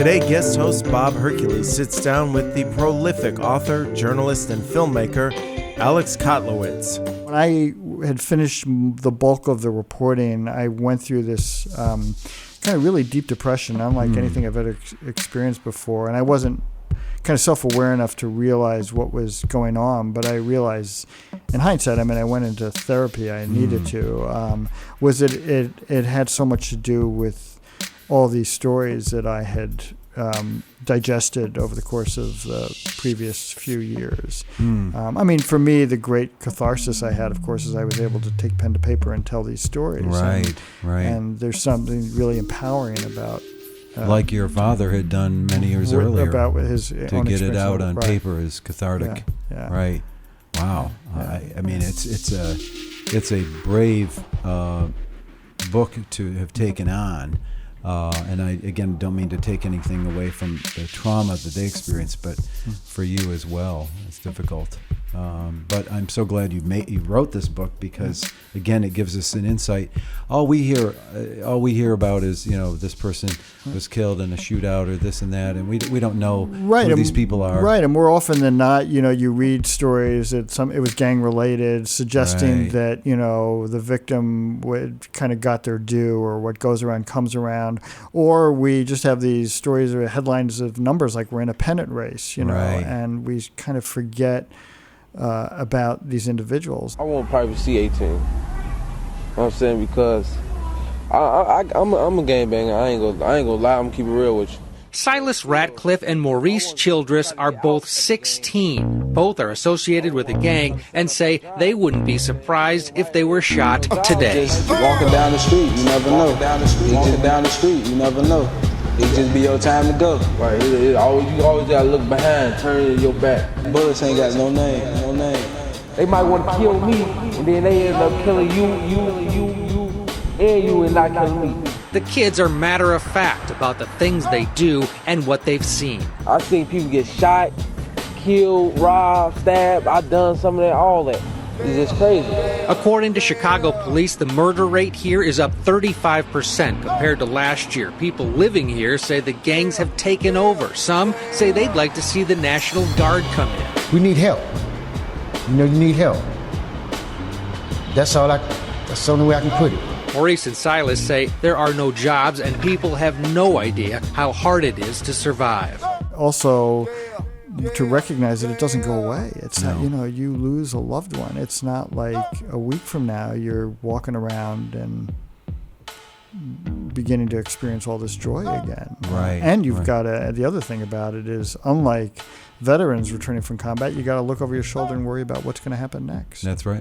Today, guest host Bob Hercules sits down with the prolific author, journalist, and filmmaker Alex Kotlowitz. When I had finished the bulk of the reporting, I went through this kind of really deep depression, unlike anything I've ever experienced before. And I wasn't kind of self-aware enough to realize what was going on, but I realized, in hindsight, I mean, I went into therapy, I needed to, was it had so much to do with all these stories that I had digested over the course of the previous few years. I mean, for me, the great catharsis I had, of course, is I was able to take pen to paper and tell these stories. Right. And there's something really empowering about like your father had done many years earlier, about his to get it out on paper is cathartic. Yeah. Right. Wow. Yeah. I mean, it's a brave book to have taken on. And I, again, don't mean to take anything away from the trauma that they experienced, but for you as well, it's difficult. But I'm so glad you wrote this book because, again, it gives us an insight. All we hear about is, this person was killed in a shootout or this and that, and we don't know who these people are. Right, and more often than not, you read stories that it was gang related, suggesting that the victim kind of got their due, or what goes around comes around, or we just have these stories or headlines of numbers like we're in a pennant race, and we kind of forget about these individuals. I want privacy 18. You know what I'm saying? Because I'm a gangbanger. I ain't gonna lie. I'm gonna keep it real with you. Silas Ratcliffe and Maurice Childress are both 16. Both are associated with a gang and say they wouldn't be surprised if they were shot today. Just walking down the street, you never know. Walking down the street, you never know. It just be your time to go. Right. You always gotta look behind, turn your back. Bullets ain't got no name. They might want to kill me, and then they end up killing you, and not killing me. The kids are matter of fact about the things they do and what they've seen. I've seen people get shot, killed, robbed, stabbed. I've done some of that, all that. It's just crazy. According to Chicago police, the murder rate here is up 35% compared to last year. People living here say the gangs have taken over. Some say they'd like to see the National Guard come in. We need help. You need help. That's the only way I can put it. Maurice and Silas say there are no jobs and people have no idea how hard it is to survive. Also, to recognize that it doesn't go away. It's not, you lose a loved one. It's not like a week from now you're walking around and beginning to experience all this joy again. Right. And you've got the other thing about it is, unlike veterans returning from combat, you got to look over your shoulder and worry about what's going to happen next. That's right.